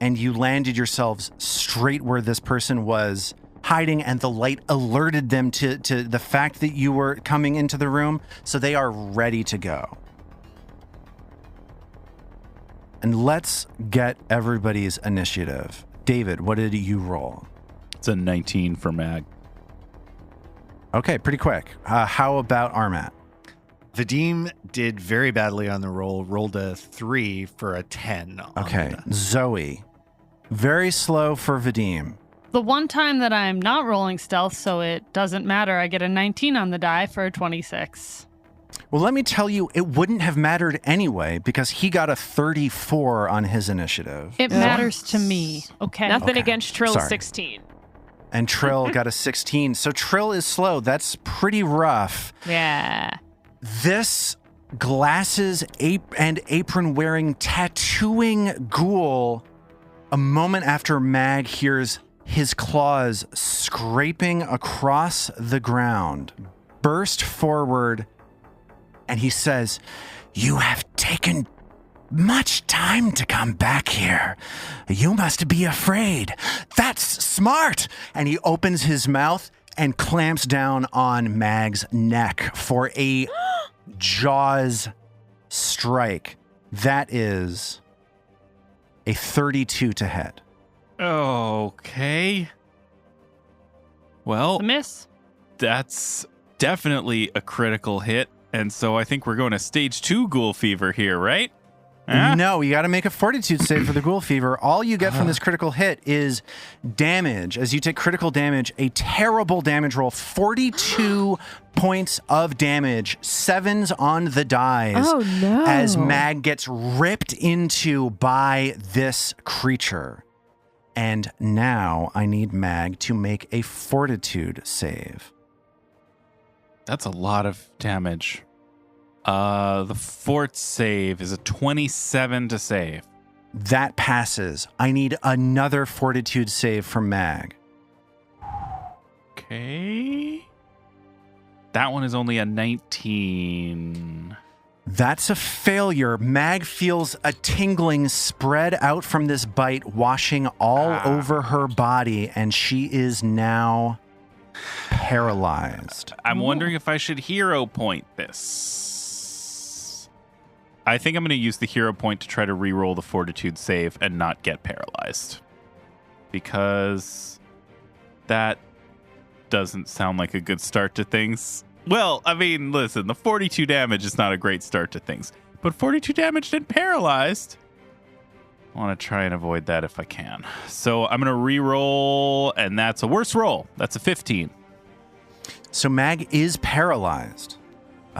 and you landed yourselves straight where this person was hiding, and the light alerted them to the fact that you were coming into the room, so they are ready to go. And let's get everybody's initiative. David, what did you roll? It's a 19 for Mag. Okay, pretty quick. How about Armat? Vadim did very badly on the roll, rolled a 3 for a 10. Okay, Zoe. Very slow for Vadim. The one time that I'm not rolling stealth, so it doesn't matter, I get a 19 on the die for a 26. Well, let me tell you, it wouldn't have mattered anyway because he got a 34 on his initiative. It matters to me, okay? Nothing Okay, against Trill's sorry. 16. And Trill got a 16. So Trill is slow. That's pretty rough. Yeah. This glasses and apron wearing tattooing ghoul, a moment after Mag hears his claws scraping across the ground, burst forward, and he says, "You have taken much time to come back here. You must be afraid. That's smart." And he opens his mouth and clamps down on Mag's neck for a jaws strike. That is a 32 to hit. Okay. Well, A miss? that's definitely a critical hit. And so I think we're going to stage 2 ghoul fever here, right? Huh? No, you got to make a fortitude save for the ghoul fever. All you get from this critical hit is damage. As you take critical damage, a terrible damage roll, 42 points of damage, 7s on the dies. Oh, no. As Mag gets ripped into by this creature. And now I need Mag to make a fortitude save. That's a lot of damage. The fort save is a 27 to save. That passes. I need another fortitude save from Mag. Okay. That one is only a 19. That's a failure. Mag feels a tingling spread out from this bite, washing all over her body, and she is now paralyzed. I'm wondering if I should hero point this. I think I'm going to use the hero point to try to re-roll the fortitude save and not get paralyzed. Because that doesn't sound like a good start to things. Well, I mean, listen, the 42 damage is not a great start to things. But 42 damage and paralyzed, I want to try and avoid that if I can. So I'm going to re-roll, and that's a worse roll. That's a 15. So Mag is paralyzed.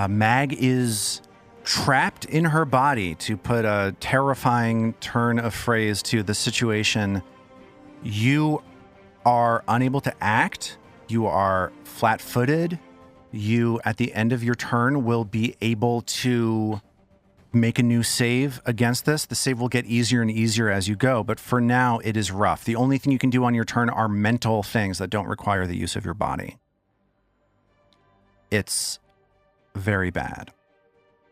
Mag is trapped in her body, to put a terrifying turn of phrase to the situation. You are unable to act. You are flat-footed. You, at the end of your turn, will be able to make a new save against this. The save will get easier and easier as you go, but for now, it is rough. The only thing you can do on your turn are mental things that don't require the use of your body. It's very bad.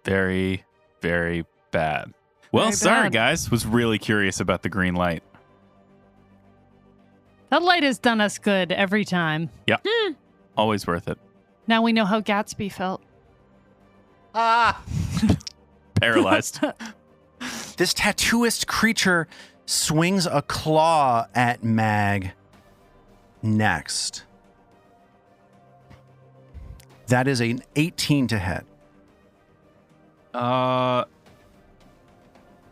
Very, very bad. Well, Very sorry, bad. guys. Was really curious about the green light. That light has done us good every time. Yep. Always worth it. Now we know how Gatsby felt. Paralyzed. This tattooist creature swings a claw at Mag next. That is an 18 to hit.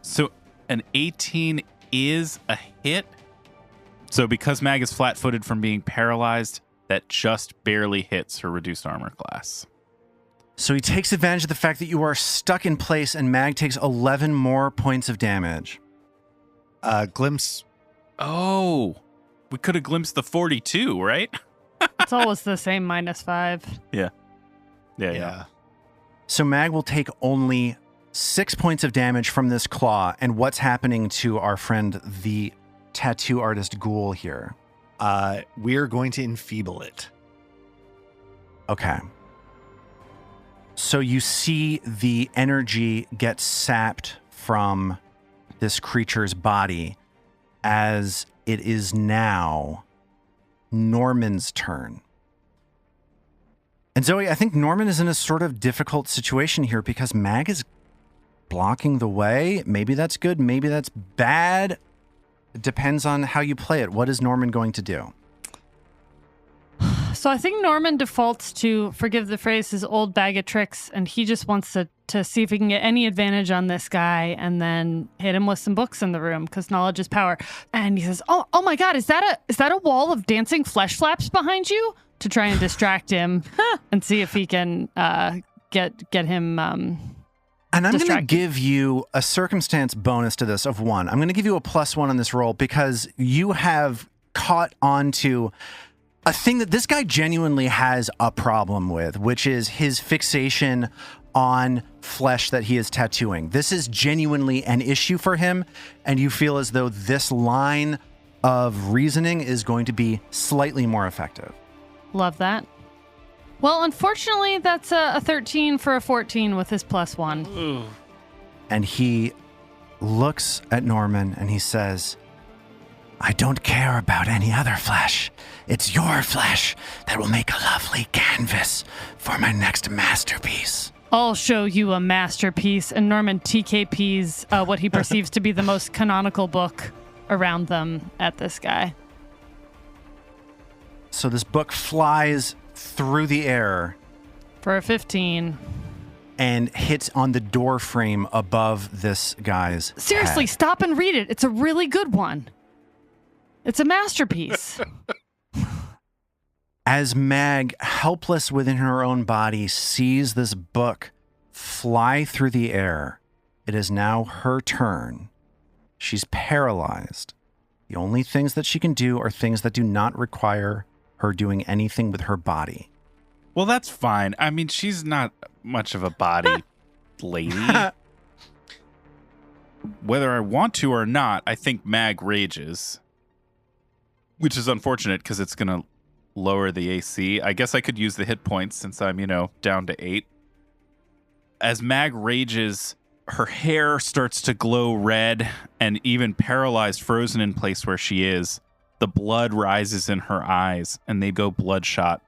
So an 18 is a hit. So because Mag is flat-footed from being paralyzed, that just barely hits her reduced armor class. So he takes advantage of the fact that you are stuck in place, and Mag takes 11 more points of damage. Glimpse. Oh, we could have glimpsed the 42, right? It's always the same -5. Yeah. So Mag will take only 6 points of damage from this claw. And what's happening to our friend, the tattoo artist ghoul here? We're going to enfeeble it. Okay. So you see the energy get sapped from this creature's body as it is now Norman's turn. And Zoe, I think Norman is in a sort of difficult situation here because Mag is blocking the way. Maybe that's good. Maybe that's bad. It depends on how you play it. What is Norman going to do? So I think Norman defaults to, forgive the phrase, his old bag of tricks, and he just wants to see if he can get any advantage on this guy and then hit him with some books in the room because knowledge is power. And he says, oh my God, is that a wall of dancing flesh flaps behind you? To try and distract him and see if he can get him And I'm going to give you a circumstance bonus to this of 1. I'm going to give you a +1 on this roll because you have caught on to a thing that this guy genuinely has a problem with, which is his fixation on flesh that he is tattooing. This is genuinely an issue for him, and you feel as though this line of reasoning is going to be slightly more effective. Love that. Well, unfortunately, that's a 13 for a 14 with his +1. Ooh. And he looks at Norman and he says, I don't care about any other flesh. It's your flesh that will make a lovely canvas for my next masterpiece. I'll show you a masterpiece. And Norman TKPs what he perceives to be the most canonical book around them at this guy. So this book flies through the air For a 15. and hits on the door frame above this guy's Seriously, head. stop and read it. It's a really good one. It's a masterpiece. As Mag, helpless within her own body, sees this book fly through the air, it is now her turn. She's paralyzed. The only things that she can do are things that do not require her doing anything with her body. Well, that's fine. I mean, she's not much of a body lady. Whether I want to or not, I think Mag rages, which is unfortunate because it's going to lower the AC. I guess I could use the hit points since I'm, down to 8. As Mag rages, her hair starts to glow red, and even paralyzed, frozen in place where she is, the blood rises in her eyes and they go bloodshot.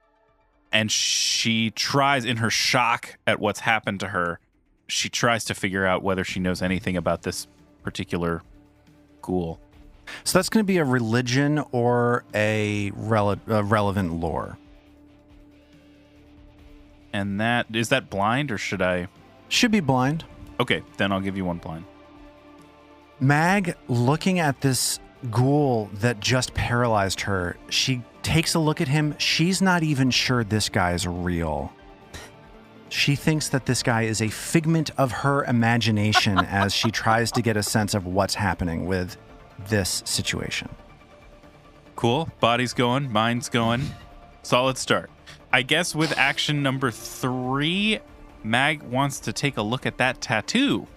And she tries, in her shock at what's happened to her, she tries to figure out whether she knows anything about this particular ghoul. So that's going to be a religion or a relevant lore. And is that blind, or should I? Should be blind. Okay, then I'll give you 1 blind. Mag, looking at this ghoul that just paralyzed her, she takes a look at him. She's not even sure this guy is real. She thinks that this guy is a figment of her imagination as she tries to get a sense of what's happening with this situation. Cool. Body's going, mind's going. Solid start. I guess with action number 3, Mag wants to take a look at that tattoo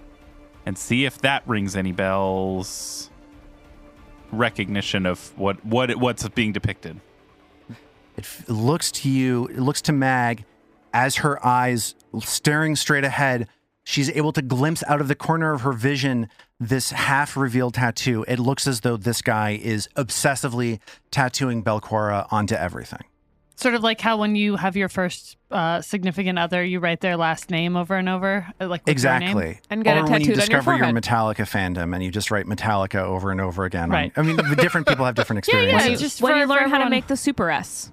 and see if that rings any bells. Recognition of what's being depicted. It looks to you, it looks to Mag, as her eyes staring straight ahead, she's able to glimpse out of the corner of her vision this half-revealed tattoo. It looks as though this guy is obsessively tattooing Belcora onto everything. Sort of like how when you have your first significant other, you write their last name over and over, like with their name. Exactly. And get or it when you tattooed on your discover your forehead. Metallica fandom and you just write Metallica over and over again. Right. I mean, different people have different experiences. yeah, just when for- you learn for how to everyone. make the Super S.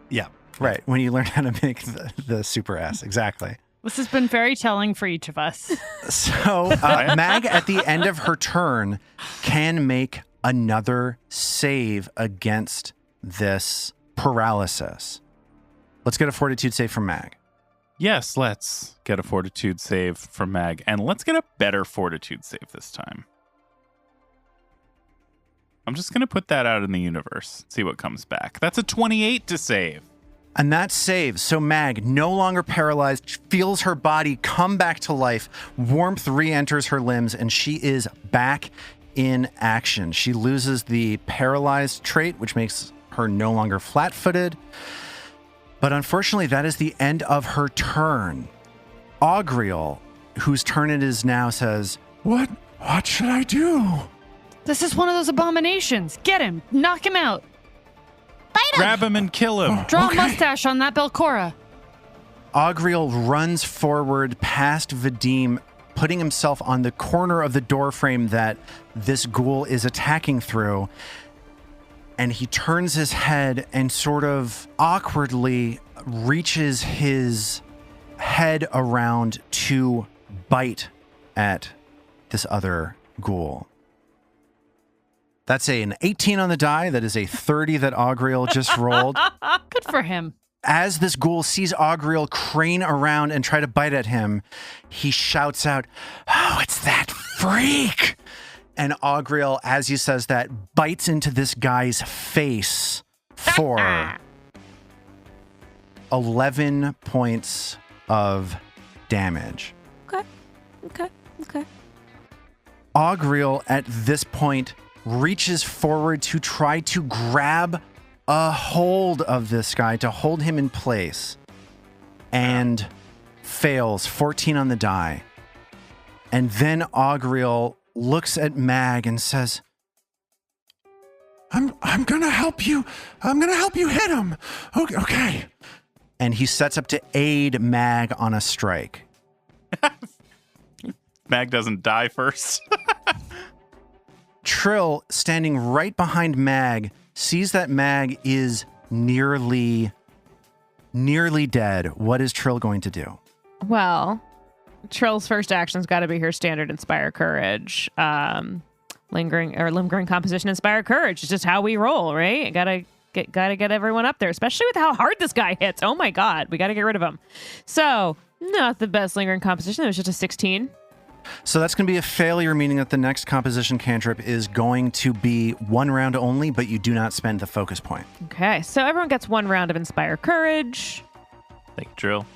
Yeah. Right. When you learn how to make the Super S. Exactly. This has been very telling for each of us. So Mag, at the end of her turn, can make another save against this paralysis. Let's get a fortitude save from Mag. Yes, let's get a fortitude save from Mag, and let's get a better fortitude save this time. I'm just going to put that out in the universe, see what comes back. That's a 28 to save. And that saves. So Mag, no longer paralyzed, feels her body come back to life. Warmth re-enters her limbs, and she is back in action. She loses the paralyzed trait, which makes her no longer flat-footed. But unfortunately, that is the end of her turn. Augriel, whose turn it is now, says, What should I do? This is one of those abominations. Get him. Knock him out. Grab him and kill him. Draw a mustache on that Belcora. Augriel runs forward past Vadim, putting himself on the corner of the doorframe that this ghoul is attacking through. And he turns his head and sort of awkwardly reaches his head around to bite at this other ghoul. That's an 18 on the die. That is a 30 that Augriel just rolled. Good for him. As this ghoul sees Augriel crane around and try to bite at him, he shouts out, "Oh, it's that freak!" And Augriel, as he says that, bites into this guy's face for 11 points of damage. Okay. Augriel, at this point, reaches forward to try to grab a hold of this guy, to hold him in place, and fails, 14 on the die. And then Augriel looks at Mag and says, I'm gonna help you. I'm gonna help you hit him. Okay. and he sets up to aid Mag on a strike. Mag doesn't die first. Trill, standing right behind Mag, sees that Mag is nearly dead. What is Trill going to do? Well, Trill's first action's got to be her standard Inspire Courage. Lingering Composition, Inspire Courage. It's just how we roll, right? Gotta get everyone up there, especially with how hard this guy hits. Oh my god, we gotta get rid of him. So, not the best Lingering Composition. It was just a 16. So that's going to be a failure, meaning that the next composition cantrip is going to be 1 round only, but you do not spend the focus point. Okay, so everyone gets 1 round of Inspire Courage. Thank you, Drill.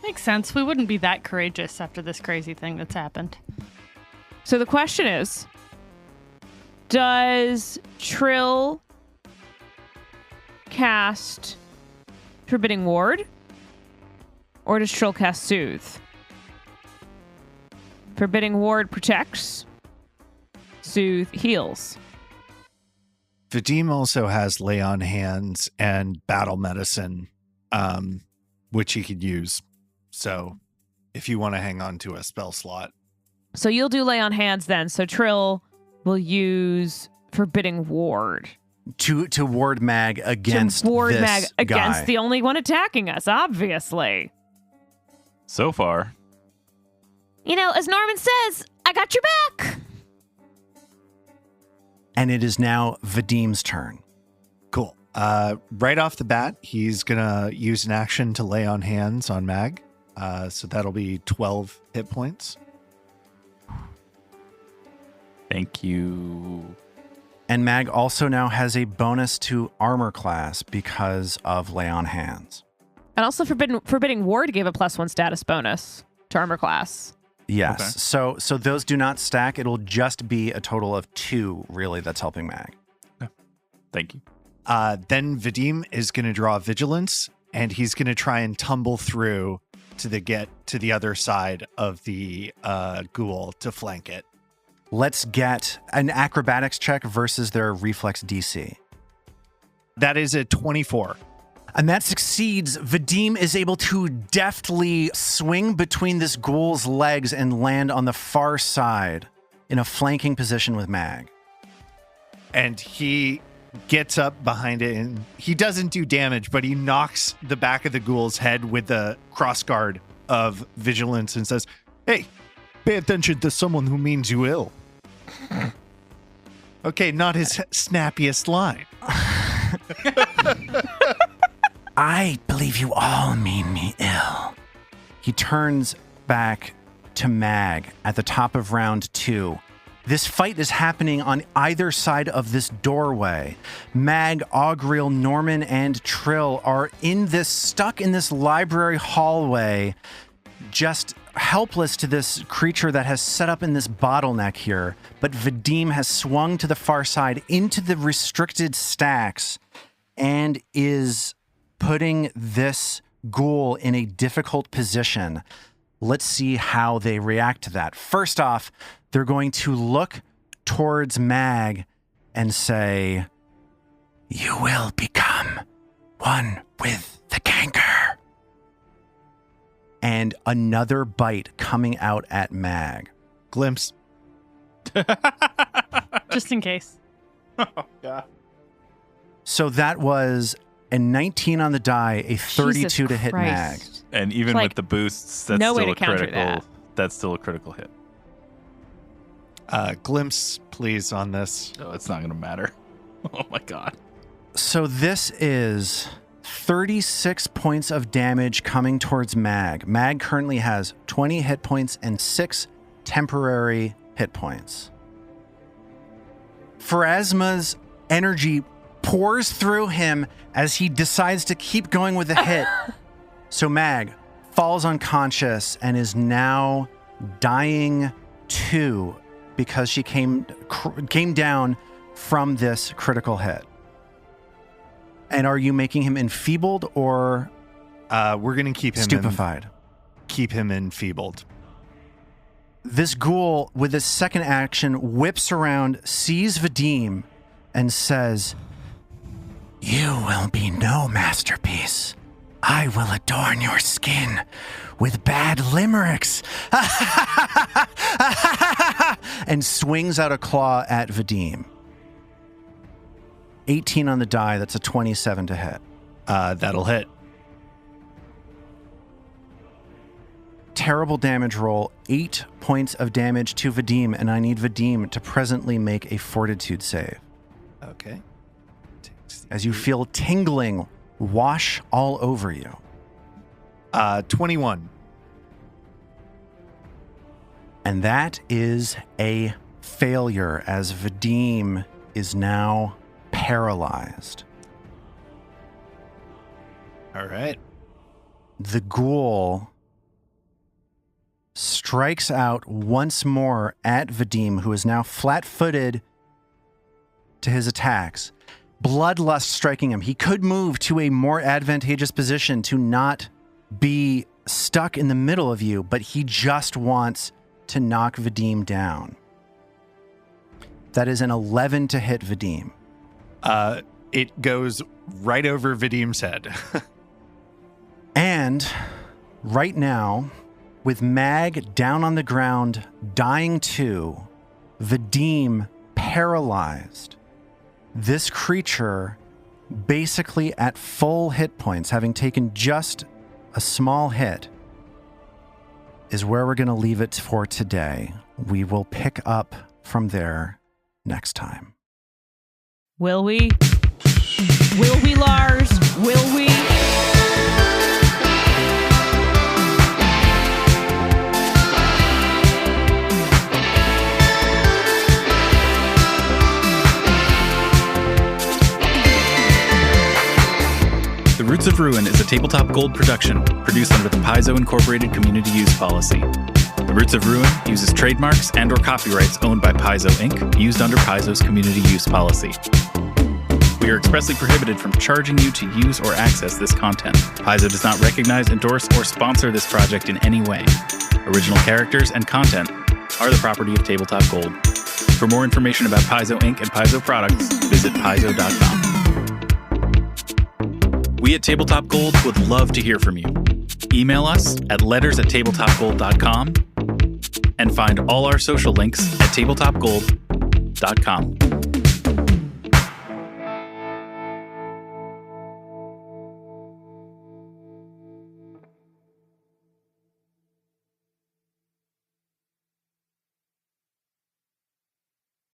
Makes sense. We wouldn't be that courageous after this crazy thing that's happened. So the question is, does Trill cast Forbidding Ward? Or does Trill cast Soothe? Forbidding Ward protects. Soothe heals. Vadim also has Lay on Hands and Battle Medicine, which he could use. So if you want to hang on to a spell slot. So you'll do Lay on Hands then. So Trill will use Forbidding Ward. To ward Mag against to ward this Mag against guy. the only one attacking us, obviously. So far. You know, as Norman says, I got your back. And it is now Vadim's turn. Cool. Right off the bat, he's going to use an action to Lay on Hands on Mag. So that'll be 12 hit points. Thank you. And Mag also now has a bonus to armor class because of Lay on Hands. And also Forbidding Ward gave a +1 status bonus to armor class. Yes. Okay. So those do not stack. It'll just be a total of 2, really, that's helping Mag. Okay. Thank you. Then Vadim is going to draw Vigilance, and he's going to try and tumble through to get to the other side of the ghoul to flank it. Let's get an acrobatics check versus their reflex DC. That is a 24. And that succeeds. Vadim is able to deftly swing between this ghoul's legs and land on the far side in a flanking position with Mag. And he gets up behind it, and he doesn't do damage, but he knocks the back of the ghoul's head with the crossguard of Vigilance and says, "Hey, pay attention to someone who means you ill." Okay, not his snappiest line. I believe you all mean me ill. He turns back to Mag at the top of round 2. This fight is happening on either side of this doorway. Mag, Augriel, Norman, and Trill are stuck in this library hallway, just helpless to this creature that has set up in this bottleneck here. But Vadim has swung to the far side into the restricted stacks and is putting this ghoul in a difficult position. Let's see how they react to that. First off, they're going to look towards Mag and say, "You will become one with the canker. And another bite coming out at Mag. Glimpse. Just in case. Oh, God. So that was a 19 on the die, a 32 Jesus to hit Mag. Christ. And even Like, with the boosts, that's no way still to a counter critical. that. That's still a critical hit. Glimpse, please, on this. No, it's not going to matter. Oh my God. So this is 36 points of damage coming towards Mag. Mag currently has 20 hit points and 6 temporary hit points. Pharasma's energy pours through him as he decides to keep going with the hit. So Mag falls unconscious and is now dying 2 because she came down from this critical hit. And are you making him enfeebled or We're going to keep him stupefied? keep him enfeebled. This ghoul, with his second action, whips around, sees Vadim, and says, "You will be no masterpiece. I will adorn your skin with bad limericks." And swings out a claw at Vadim. 18 on the die, that's a 27 to hit. That'll hit. Terrible damage roll, 8 points of damage to Vadim, and I need Vadim to presently make a fortitude save. Okay. As you feel tingling wash all over you. 21. And that is a failure, as Vadim is now paralyzed. All right. The ghoul strikes out once more at Vadim, who is now flat-footed to his attacks. Bloodlust striking him. He could move to a more advantageous position to not be stuck in the middle of you, but he just wants to knock Vadim down. That is an 11 to hit Vadim. It goes right over Vadim's head. And right now, with Mag down on the ground, dying 2, Vadim paralyzed, this creature basically at full hit points, having taken just a small hit, is where we're going to leave it for today. We will pick up from there next time. Will we? Will we, Lars? Will we? The Roots of Ruin is a Tabletop Gold production produced under the Paizo Incorporated Community Use Policy. The Roots of Ruin uses trademarks and or copyrights owned by Paizo Inc., used under Paizo's Community Use Policy. We are expressly prohibited from charging you to use or access this content. Paizo does not recognize, endorse, or sponsor this project in any way. Original characters and content are the property of Tabletop Gold. For more information about Paizo Inc. and Paizo products, visit paizo.com. We at Tabletop Gold would love to hear from you. Email us at letters@tabletopgold.com and find all our social links at tabletopgold.com.